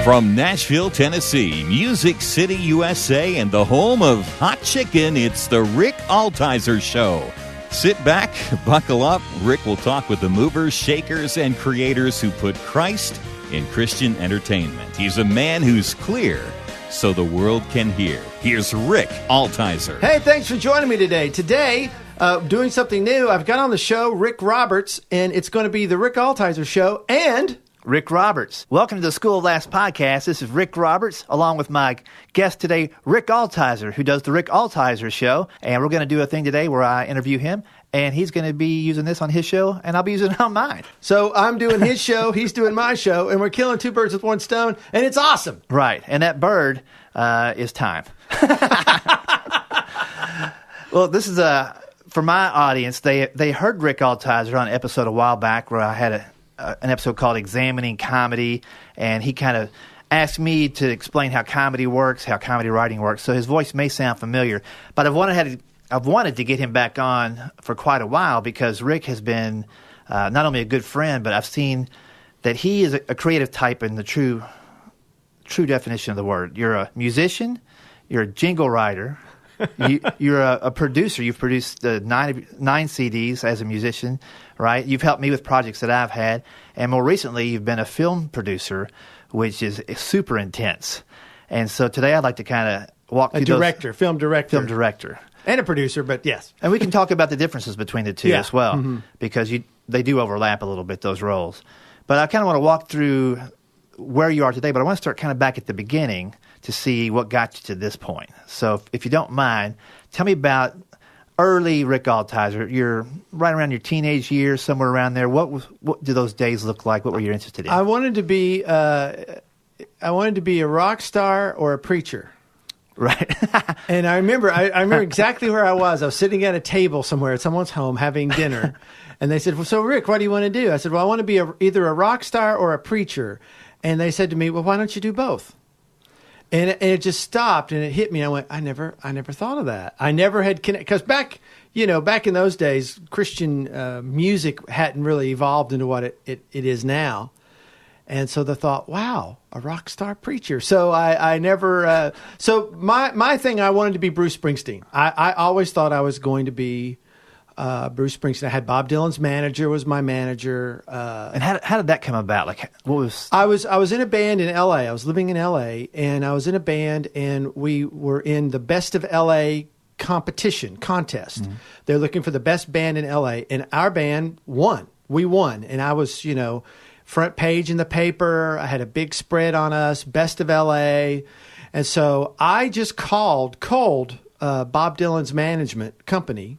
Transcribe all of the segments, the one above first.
From Nashville, Tennessee, Music City, USA, and the home of hot chicken, it's the Rick Altizer Show. Sit back, buckle up. Rick will talk with the movers, shakers, and creators who put Christ in Christian entertainment. He's a man who's clear so the world can hear. Here's Rick Altizer. Hey, thanks for joining me today. Today, doing something new. I've got on the show Rick Roberts, and it's going to be the Rick Altizer Show and Rick Roberts. Welcome to the School of Laughs podcast. This is Rick Roberts, along with my guest today, Rick Altizer, who does the Rick Altizer Show. And we're going to do a thing today where I interview him, and he's going to be using this on his show, and I'll be using it on mine. So I'm doing his show, he's doing my show, and we're killing two birds with one stone, and it's awesome. Right, and that bird is time. Well, this is for my audience. They heard Rick Altizer on an episode a while back where I had an episode called Examining Comedy, and he kind of asked me to explain how comedy works, how comedy writing works. So his voice may sound familiar, but I've wanted to get him back on for quite a while because Rick has been not only a good friend, but I've seen that he is a creative type in the true definition of the word. You're a musician, you're a jingle writer, you're a producer. You've produced 9 CDs as a musician, right? You've helped me with projects that I've had. And more recently, you've been a film producer, which is super intense. And so today I'd like to kind of walk through Film director. And a producer, but yes. And we can talk about the differences between the two as well, because they do overlap a little bit, those roles. But I kind of want to walk through where you are today, but I want to start kind of back at the beginning to see what got you to this point. So if you don't mind, tell me about early Rick Altizer. You're right around your teenage years, somewhere around there. What do those days look like? What were you interested in? I wanted to be a rock star or a preacher. Right. And I remember exactly where I was. I was sitting at a table somewhere at someone's home having dinner. And they said, well, so Rick, what do you want to do? I said, well, I want to be either a rock star or a preacher. And they said to me, well, why don't you do both? And it just stopped, and it hit me. I went, I never thought of that. I never had connected, because back in those days, Christian music hadn't really evolved into what it is now. And so the thought, wow, a rock star preacher. So I never. So my thing, I wanted to be Bruce Springsteen. I always thought I was going to be Bruce Springsteen. I had Bob Dylan's manager was my manager. And how did that come about? Like, what was? I was in a band in L.A. I was living in L.A. and I was in a band, and we were in the Best of L.A. contest. Mm-hmm. They're looking for the best band in L.A. and our band won. We won, and I was front page in the paper. I had a big spread on us, Best of L.A. And so I just called Bob Dylan's management company.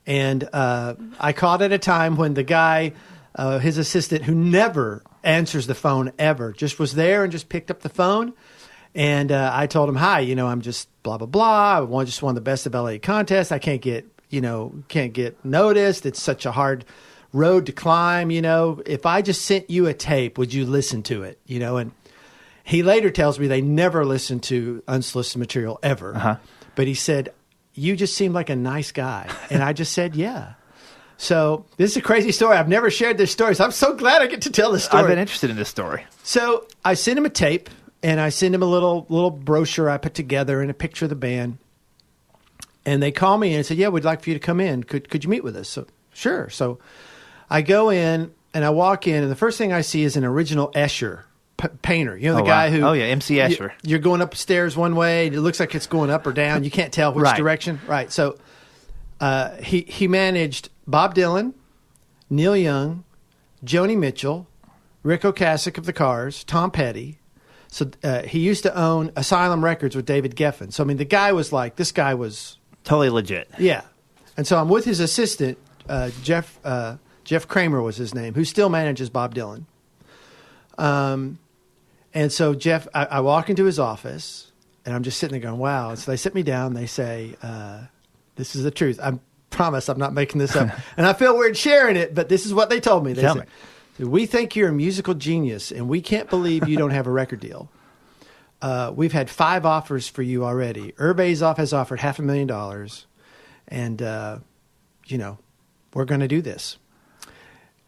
And I called at a time when the guy, his assistant, who never answers the phone ever, just was there and just picked up the phone. And I told him, hi, I'm just blah, blah, blah. I just won the Best of LA contest. I can't get noticed. It's such a hard road to climb. If I just sent you a tape, would you listen to it? And he later tells me they never listened to unsolicited material ever. Uh-huh. But he said, you just seem like a nice guy. And I just said, yeah. So this is a crazy story. I've never shared this story, so I'm so glad I get to tell this story. I've been interested in this story. So I sent him a tape, and I sent him a little brochure I put together and a picture of the band. And they called me and said, yeah, we'd like for you to come in. Could you meet with us? So sure. So I go in, and I walk in, and the first thing I see is an original Escher painter, the guy who... Oh, yeah, MC Escher. You're going upstairs one way, and it looks like it's going up or down. You can't tell which direction. Right. So he managed Bob Dylan, Neil Young, Joni Mitchell, Ric Ocasek of the Cars, Tom Petty. So he used to own Asylum Records with David Geffen. So, the guy was this guy was... Totally legit. Yeah. And so I'm with his assistant, Jeff Kramer was his name, who still manages Bob Dylan. And so Jeff, I walk into his office, and I'm just sitting there going, wow. And so they sit me down. They say, this is the truth. I promise I'm not making this up. And I feel weird sharing it, but this is what they told me. They said, we think you're a musical genius, and we can't believe you don't have a record deal. We've had 5 offers for you already. Irv Azoff has offered $500,000, and, we're going to do this.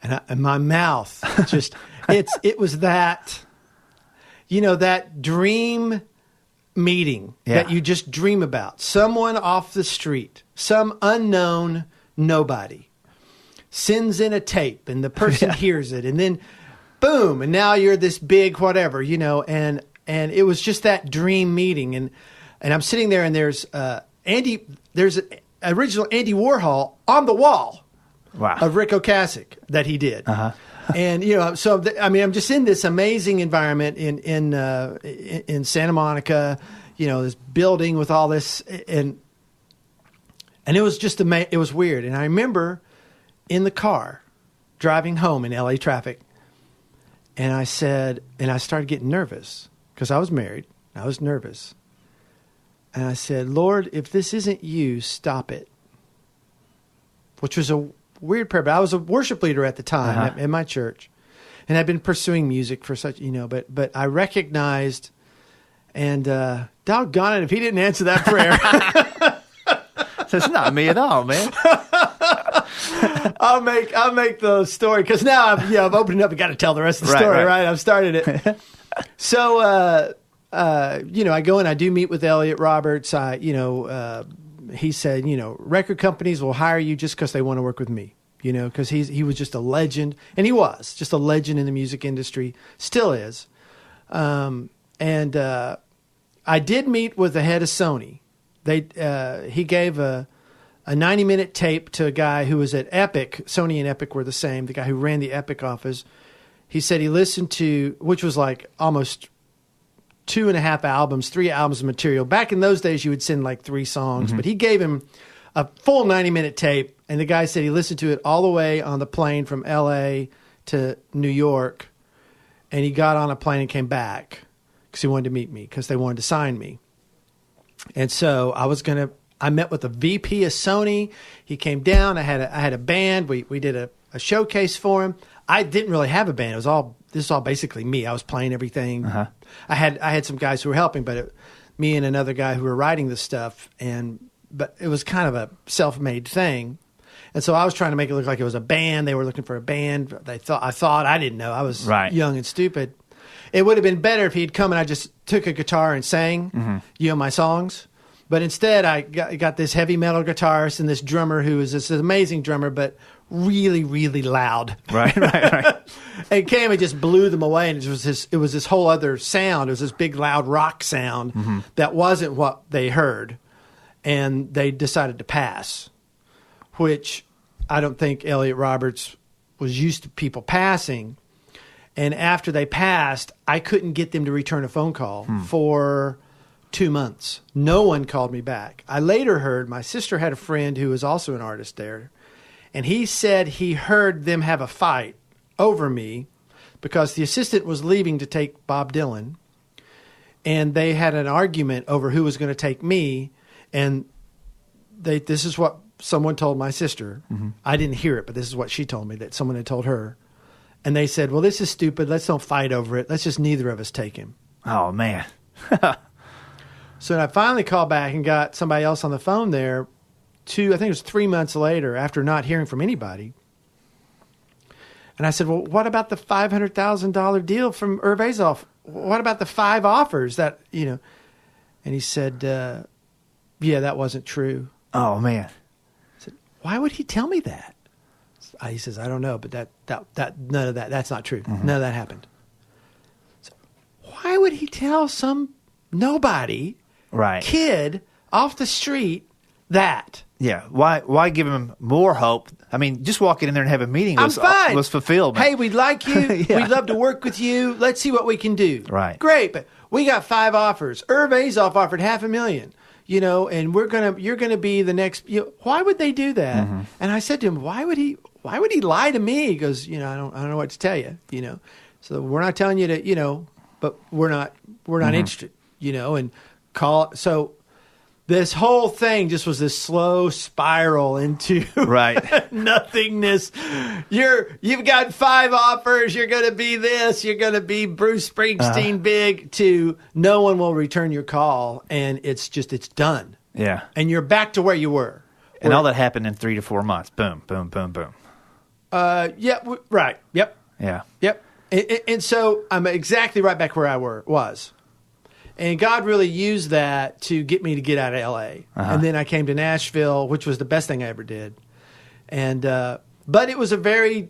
And my mouth just, it was that... that dream meeting that you just dream about. Someone off the street, some unknown nobody sends in a tape and the person hears it and then boom, and now you're this big whatever, and it was just that dream meeting. And I'm sitting there and there's there's an original Andy Warhol on the wall of Ric Ocasek that he did. And, I'm just in this amazing environment in Santa Monica, this building with all this. And it was just it was weird. And I remember in the car driving home in LA traffic. And I started getting nervous because I was married. I was nervous. And I said, Lord, if this isn't you, stop it. Which was a weird prayer, but I was a worship leader at the time at my church. And I'd been pursuing music for such, but I recognized, and doggone it, if he didn't answer that prayer. It's not me at all, man. I'll make the story, because now I've opened up and got to tell the rest of the story, right? I've started it. So, I go and I do meet with Elliot Roberts. He said, record companies will hire you just because they want to work with me, because he was just a legend, and he was just a legend in the music industry, still is. And I did meet with the head of Sony. He gave a 90-minute tape to a guy who was at Epic. Sony and Epic were the same. The guy who ran the Epic office. He said he listened to, which was like almost 2.5 albums, 3 albums of material. Back in those days, you would send like 3 songs, but he gave him a full 90-minute tape, and the guy said he listened to it all the way on the plane from L.A. to New York, and he got on a plane and came back because he wanted to meet me, because they wanted to sign me. And so I met with the VP of Sony. He came down. I had a band. We did a showcase for him. I didn't really have a band. This is all basically me. I was playing everything. I had some guys who were helping, but me and another guy who were writing the stuff. But it was kind of a self-made thing. And so I was trying to make it look like it was a band. They were looking for a band. I didn't know. I was young and stupid. It would have been better if he'd come and I just took a guitar and sang, my songs. But instead, I got this heavy metal guitarist and this drummer who is this amazing drummer, but really, really loud. Right. And came and just blew them away. And it was this whole other sound. It was this big, loud rock sound that wasn't what they heard. And they decided to pass, which I don't think Elliot Roberts was used to people passing. And after they passed, I couldn't get them to return a phone call for 2 months. No one called me back. I later heard my sister had a friend who was also an artist there, and he said he heard them have a fight over me because the assistant was leaving to take Bob Dylan, and they had an argument over who was going to take me, and this is what someone told my sister. I didn't hear it, but this is what she told me, that someone had told her. And they said, well, this is stupid. Let's don't fight over it. Let's just neither of us take him. Oh, man. So I finally called back and got somebody else on the phone there I think it was 3 months later, after not hearing from anybody. And I said, well, what about the $500,000 deal from Irv Azoff? What about the 5 offers that, And he said, yeah, that wasn't true. Oh, man. I said, why would he tell me that? He says, I don't know, but that none of that's not true. None of that happened. So why would he tell some nobody kid off the street that? Yeah. Why give him more hope? I mean, just walking in there and having a meeting was fulfilled. Hey, we'd like you. We'd love to work with you. Let's see what we can do. Right. Great, but we got 5 offers. Irv Azoff offered $500,000. And you're gonna be the next. Why would they do that? And I said to him, why would he lie to me? He goes, I don't know what to tell you. So we're not telling you to, but we're not interested. And call. So this whole thing just was this slow spiral into nothingness. You've got 5 offers. You're going to be this. You're going to be Bruce Springsteen big. To no one will return your call, and it's done. Yeah, and you're back to where you were. And all that happened in 3 to 4 months. Boom, boom, boom, boom. Yeah. Right. Yep. Yeah. Yep. And so I'm exactly right back where I was. And God really used that to get me to get out of L.A. And then I came to Nashville, which was the best thing I ever did. And but it was a very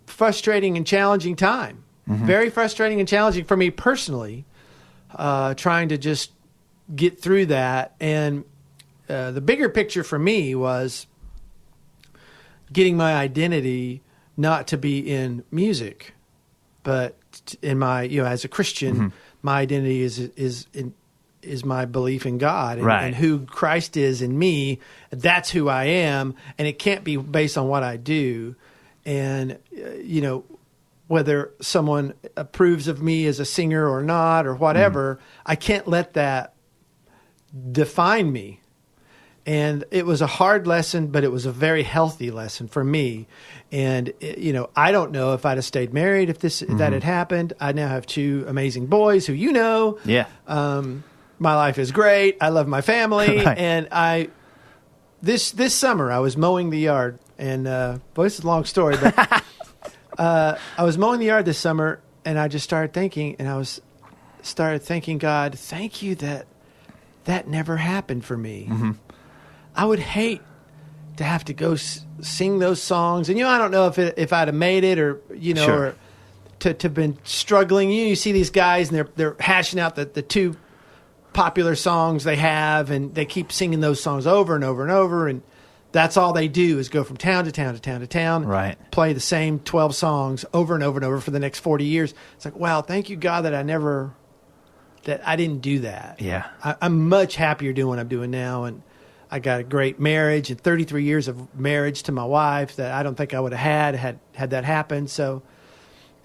frustrating and challenging time. Very frustrating and challenging for me personally, trying to just get through that. And the bigger picture for me was getting my identity not to be in music, but in my, as a Christian, my identity is my belief in God and who Christ is in me. That's who I am, and it can't be based on what I do. And whether someone approves of me as a singer or not or whatever, I can't let that define me. And it was a hard lesson, but it was a very healthy lesson for me. And, I don't know if I'd have stayed married if that had happened. I now have 2 amazing boys who Yeah. My life is great. I love my family. Right. And this summer, I was mowing the yard. And, boy, this is a long story, but I was mowing the yard this summer, and I just started thinking, God, thank you that never happened for me. I would hate to have to go sing those songs. And, I don't know if I'd have made it or, Sure. or to have been struggling. You see these guys and they're hashing out the 2 popular songs they have, and they keep singing those songs over and over and over. And that's all they do is go from town to town to town to town, Right. play the same 12 songs over and over and over for the next 40 years. It's like, wow, thank you, God, that I didn't do that. Yeah. I'm much happier doing what I'm doing now. And I got a great marriage and 33 years of marriage to my wife that I don't think I would have had that happen. So,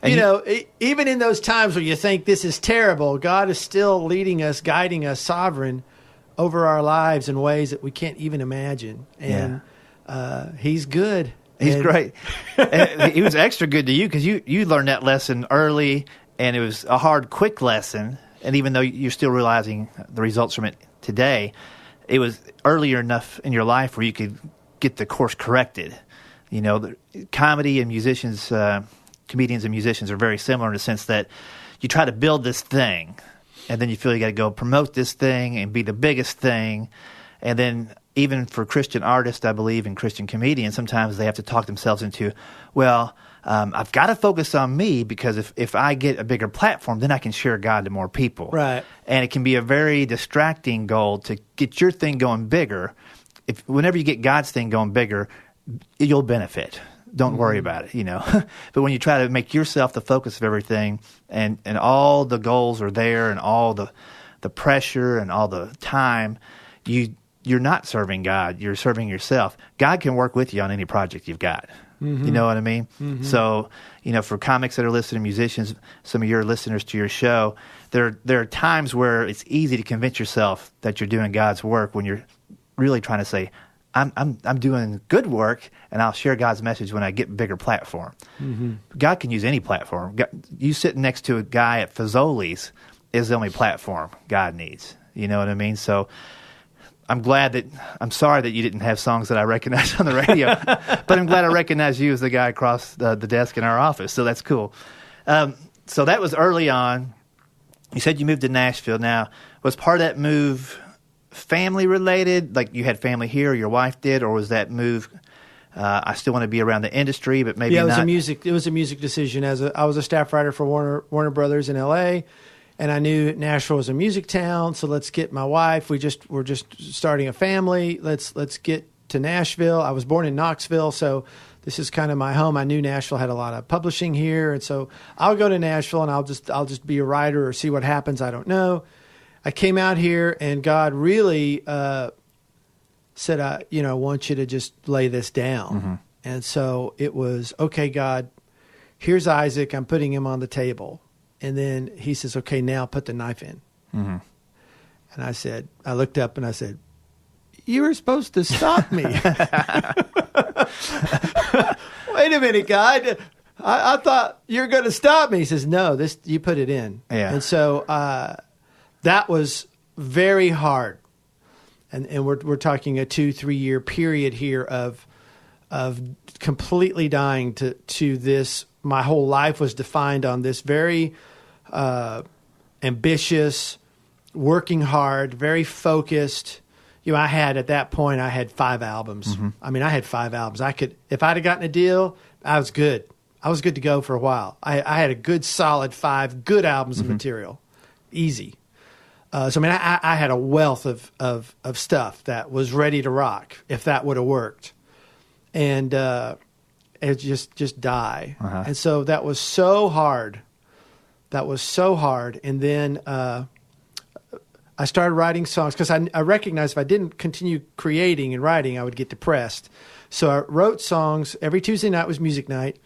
even in those times where you think this is terrible, God is still leading us, guiding us, sovereign over our lives in ways that we can't even imagine. And He's good. He's great. And he was extra good to you because you learned that lesson early, and it was a hard, quick lesson. And even though you're still realizing the results from it today, it was earlier enough in your life where you could get the course corrected. The comedy and comedians and musicians are very similar in the sense that you try to build this thing, and then you feel you got to go promote this thing and be the biggest thing. And then even for Christian artists, I believe, and Christian comedians, sometimes they have to talk themselves into, I've got to focus on me because if I get a bigger platform, then I can share God to more people. Right. And it can be a very distracting goal to get your thing going bigger. Whenever you get God's thing going bigger, you'll benefit. Don't worry about it, But when you try to make yourself the focus of everything, and all the goals are there, and all the pressure and all the time, you're not serving God. You're serving yourself. God can work with you on any project you've got. You know what I mean? So, for comics that are listening, musicians, some of your listeners to your show, there are times where it's easy to convince yourself that you're doing God's work when you're really trying to say, I'm doing good work, and I'll share God's message when I get a bigger platform. God can use any platform. You sitting next to a guy at Fazoli's is the only platform God needs. You know what I mean? So I'm sorry that you didn't have songs that I recognized on the radio, but I'm glad I recognized you as the guy across the desk in our office. So that's cool. So that was early on. You said you moved to Nashville. Now, was part of that move family related? Like you had family here, or your wife did, or was that move? I still want to be around the industry, but maybe not. It was a music decision. I was a staff writer for Warner Brothers in L.A., and I knew Nashville was a music town. So let's get my wife. We're just starting a family. Let's get to Nashville. I was born in Knoxville, so this is kind of my home. I knew Nashville had a lot of publishing here, and so I'll go to Nashville and I'll just be a writer or see what happens. I don't know. I came out here, and God really said, I want you to just lay this down. And so it was, okay, God, here's Isaac. I'm putting him on the table. And then he says, okay, now put the knife in. And I looked up and I said, you were supposed to stop me. Wait a minute, God. I thought you were going to stop me. He says, no, you put it in. Yeah. And so that was very hard. And we're talking a 2-3 year period here of completely dying to this my whole life was defined on this very ambitious, working hard, very focused. I had at that point, I had 5 albums. Mm-hmm. I mean, I had 5 albums. If I'd have gotten a deal, I was good. I was good to go for a while. I had a good, solid 5 good albums of material, easy. So I mean, I had a wealth of stuff that was ready to rock if that would have worked, and it just die. Uh-huh. And so that was so hard. And then I started writing songs because I recognized if I didn't continue creating and writing, I would get depressed. So I wrote songs. Every Tuesday night was music night.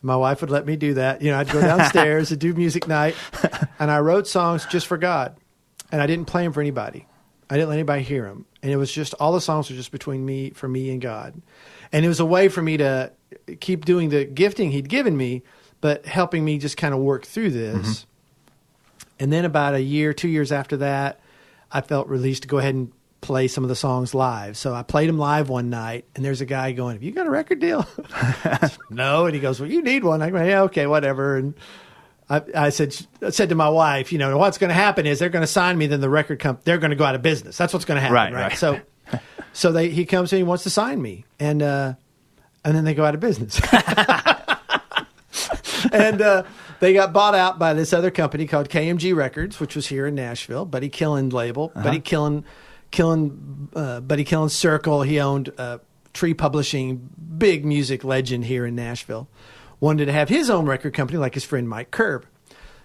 My wife would let me do that. I'd go downstairs and do music night, and I wrote songs just for God. And I didn't play them for anybody. I didn't let anybody hear them. And it was just, all the songs were just for me and God. And it was a way for me to keep doing the gifting he'd given me, but helping me just kind of work through this. Mm-hmm. And then about 2 years after that, I felt released to go ahead and play some of the songs live. So I played them live one night, and there's a guy going, "Have you got a record deal?" No. And he goes, "Well, you need one." I go, "Yeah, okay, whatever." And I said to my wife, what's going to happen is they're going to sign me, then the record company, they're going to go out of business. That's what's going to happen, right? So he comes in, he wants to sign me, and then they go out of business. And they got bought out by this other company called KMG Records, which was here in Nashville. Buddy Killen label. Uh-huh. Buddy Killen Circle. He owned Tree Publishing, big music legend here in Nashville. Wanted to have his own record company like his friend Mike Curb.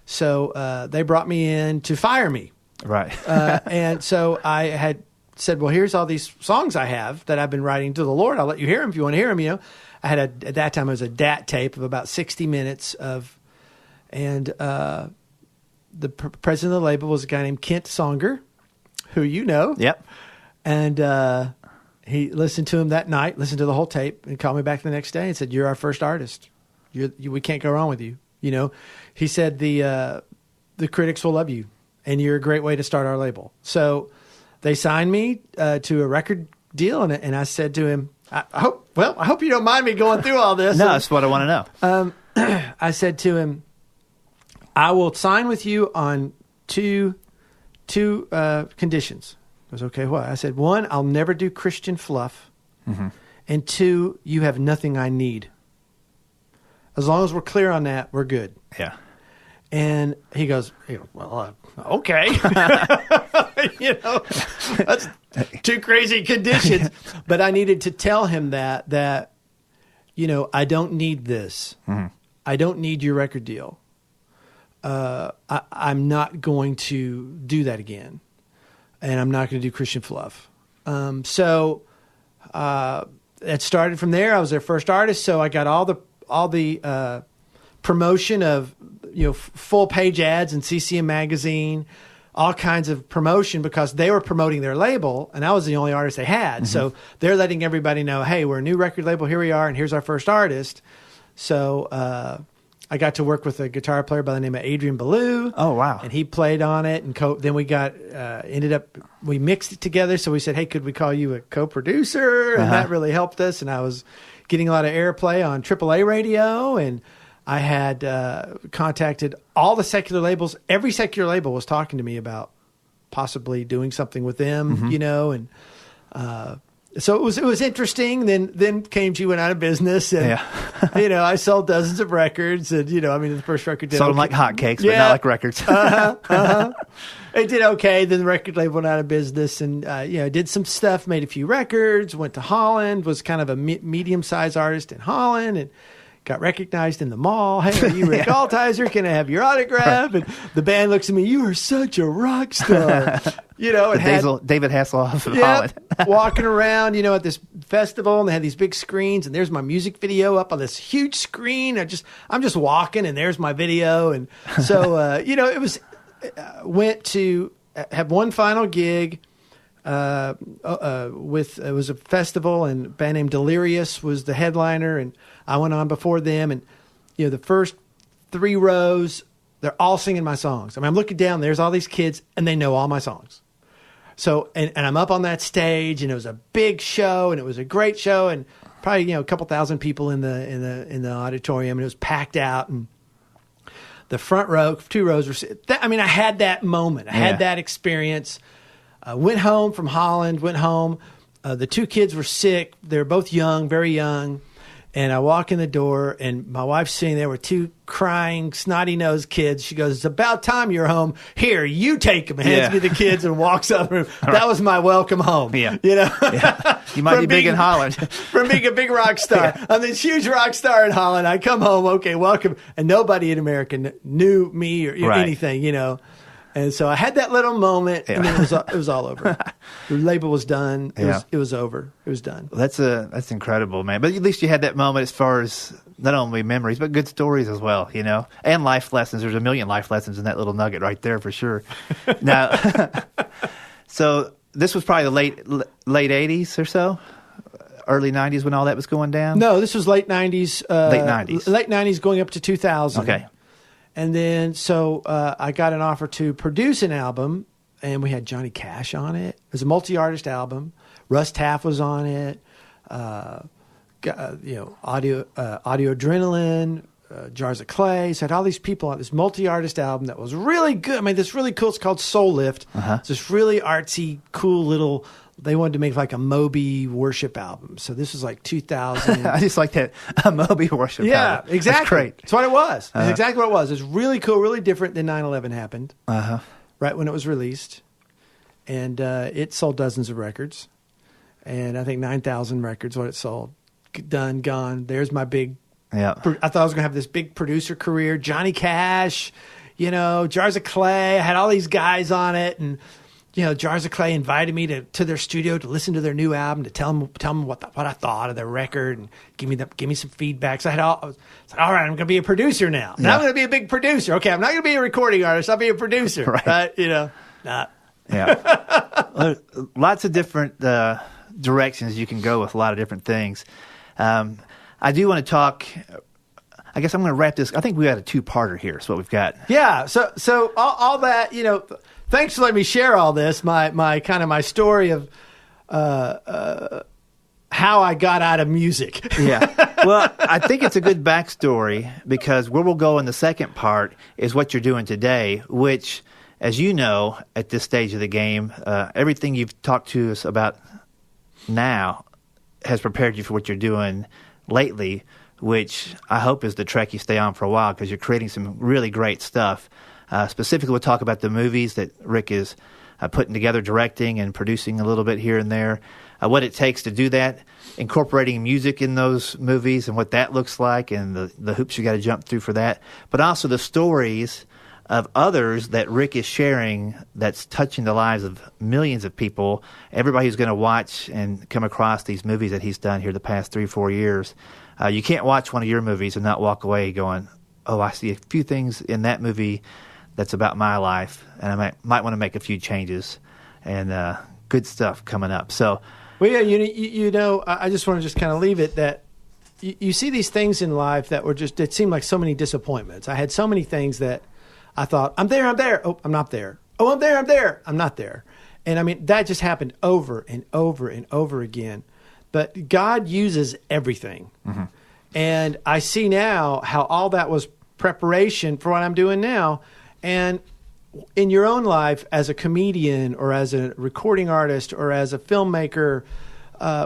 So they brought me in to fire me. Right. And so I had said, well, here's all these songs I have that I've been writing to the Lord. I'll let you hear them if you want to hear them. I had at that time, it was a DAT tape of about 60 minutes and the president of the label was a guy named Kent Songer, who you know. Yep. And he listened to him that night, listened to the whole tape, and called me back the next day and said, "You're our first artist. We can't go wrong with you." He said the critics will love you, and you're a great way to start our label. So they signed me to a record deal, and I said to him, I hope you don't mind me going through all this. No, that's what I want to know. I said to him, I will sign with you on two conditions. He goes, okay, what? I said, 1, I'll never do Christian fluff. Mm-hmm. And 2, you have nothing I need. As long as we're clear on that, we're good. Yeah. And he goes, well, okay. That's 2 crazy conditions. But I needed to tell him that I don't need this. Mm-hmm. I don't need your record deal. I'm not going to do that again. And I'm not going to do Christian fluff. So it started from there. I was their first artist. So I got all the promotion of full page ads in CCM magazine, all kinds of promotion because they were promoting their label and I was the only artist they had. Mm-hmm. So they're letting everybody know, hey, we're a new record label. Here we are. And here's our first artist. So I got to work with a guitar player by the name of Adrian Ballou. Oh, wow. And he played on it. And then we we mixed it together. So we said, hey, could we call you a co-producer? And that really helped us. And I was getting a lot of airplay on AAA radio. And I had contacted all the secular labels. Every secular label was talking to me about possibly doing something with them, mm-hmm. And so it was interesting. Then KMG went out of business, and I sold dozens of records, and the first record did sold them like hotcakes, but not like records. It did okay. Then the record label went out of business, and did some stuff, made a few records, went to Holland, was kind of a medium-sized artist in Holland, and got recognized in the mall. Hey, are you Rick Altizer? Can I have your autograph? And the band looks at me, you are such a rock star. David Hasselhoff of Holland. Walking around, at this festival, and they had these big screens, and there's my music video up on this huge screen. I'm just walking, and there's my video. And so, it was, went to have one final gig it was a festival, and a band named Delirious was the headliner, and I went on before them, and the first 3 rows, they're all singing my songs. I mean, I'm looking down, there's all these kids, and they know all my songs. So, and I'm up on that stage, and it was a big show, and it was a great show, and probably a couple thousand people in the auditorium, and it was packed out, and the front row, 2 rows were. I had that moment. I had that experience. Went home from Holland. Went home. The 2 kids were sick. They were both young, very young. And I walk in the door, and my wife's sitting there with 2 crying, snotty-nosed kids. She goes, "It's about time you're home. Here, you take them." Hands me the kids and walks out of the room. That was my welcome home. Yeah. You might be big in Holland. From being a big rock star. I'm this huge rock star in Holland. I come home, okay, welcome. And nobody in America knew me or anything, And so I had that little moment, and then it was all over. The label was done. It was over. It was done. Well, that's incredible, man. But at least you had that moment as far as not only memories, but good stories as well, and life lessons. There's a million life lessons in that little nugget right there for sure. Now, so this was probably the late 80s or so, early 90s when all that was going down? No, this was late 90s. Late 90s. Late 90s going up to 2000. Okay. And then, I got an offer to produce an album, and we had Johnny Cash on it. It was a multi-artist album. Russ Taff was on it. Audio Adrenaline, Jars of Clay. So I had all these people on this multi-artist album that was really good. This really cool. It's called Soul Lift. It's this really artsy, cool little. They wanted to make like a Moby worship album. So this was like 2000. I just like that, a Moby worship album. Yeah, exactly. That's great. That's what it was. It's exactly what it was. It's really cool, really different than 9/11 happened. Right when it was released. And it sold dozens of records. And I think 9,000 records what it sold. Done, gone. There's my big... Yeah. I thought I was going to have this big producer career. Johnny Cash, Jars of Clay. I had all these guys on it, and... Jars of Clay invited me to their studio to listen to their new album, to tell them what I thought of their record, and give me some feedback. So I said, all right, I'm going to be a producer now. Now I'm going to be a big producer. Okay, I'm not going to be a recording artist. I'll be a producer. Right? Not. Yeah. Lots of different directions you can go with a lot of different things. I do want to talk. I guess I'm going to wrap this. I think we got a 2-parter here. Is what we've got. Yeah. So all that, thanks for letting me share all this. My kind of my story of how I got out of music. Yeah. Well, I think it's a good backstory because where we'll go in the second part is what you're doing today, which, as you know, at this stage of the game, everything you've talked to us about now has prepared you for what you're doing lately, which I hope is the track you stay on for a while because you're creating some really great stuff. Specifically, we'll talk about the movies that Rick is putting together, directing and producing a little bit here and there, what it takes to do that, incorporating music in those movies and what that looks like and the hoops you got to jump through for that, but also the stories of others that Rick is sharing that's touching the lives of millions of people, everybody who's going to watch and come across these movies that he's done here the past 3-4 years. You can't watch one of your movies and not walk away going, oh, I see a few things in that movie that's about my life, and I might want to make a few changes, and good stuff coming up. So, well, yeah, I just want to just kind of leave it that you see these things in life that were just, it seemed like so many disappointments. I had so many things that I thought, I'm there. Oh, I'm not there. Oh, I'm there. I'm not there. And that just happened over and over and over again. But God uses everything. Mm-hmm. And I see now how all that was preparation for what I'm doing now. And in your own life as a comedian or as a recording artist or as a filmmaker,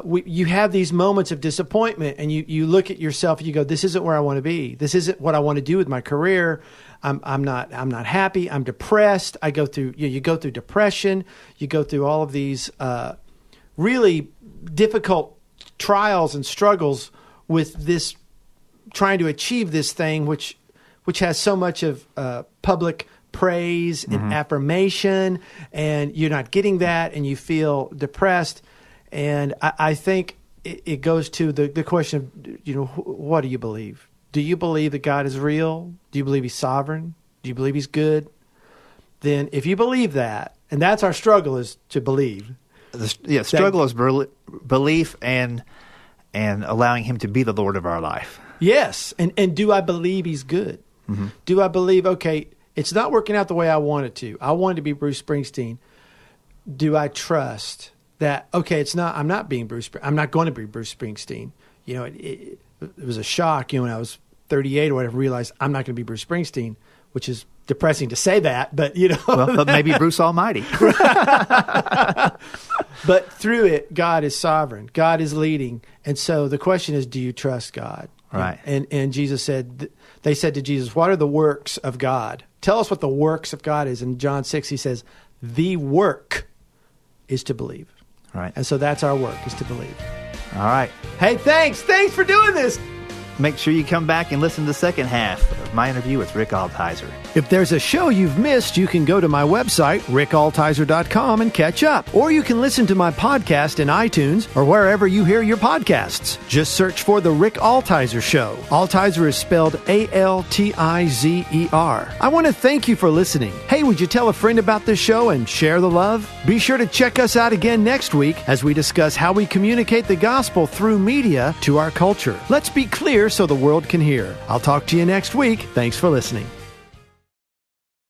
you have these moments of disappointment, and you look at yourself and you go, this isn't where I want to be. This isn't what I want to do with my career. I'm not happy. I'm depressed. I go through, you go through depression. You go through all of these really difficult trials and struggles with this, trying to achieve this thing, which has so much of public praise and mm-hmm. affirmation, and you're not getting that, and you feel depressed. And I think it goes to the question of, what do you believe? Do you believe that God is real? Do you believe he's sovereign? Do you believe he's good? Then if you believe that, and that's our struggle, is to believe. Struggle is belief and allowing him to be the Lord of our life. Yes. And do I believe he's good? Mm-hmm. Do I believe, okay, it's not working out the way I want it to. I wanted to be Bruce Springsteen. Do I trust that, okay, I'm not going to be Bruce Springsteen. it was a shock, when I was 38 or whatever, realized I'm not going to be Bruce Springsteen, which is depressing to say that, but Well, but maybe Bruce Almighty. But through it, God is sovereign. God is leading. And so the question is, do you trust God? Right. And Jesus said, they said to Jesus, what are the works of God? Tell us what the works of God is. In John 6, he says, the work is to believe. Right. And so that's our work, is to believe. All right. Hey, thanks. Thanks for doing this. Make sure you come back and listen to the second half of my interview with Rick Altizer. If there's a show you've missed, you can go to my website, rickaltizer.com, and catch up. Or you can listen to my podcast in iTunes or wherever you hear your podcasts. Just search for The Rick Altizer Show. Altizer is spelled Altizer. I want to thank you for listening. Hey, would you tell a friend about this show and share the love? Be sure to check us out again next week as we discuss how we communicate the gospel through media to our culture. Let's be clear so the world can hear. I'll talk to you next week. Thanks for listening.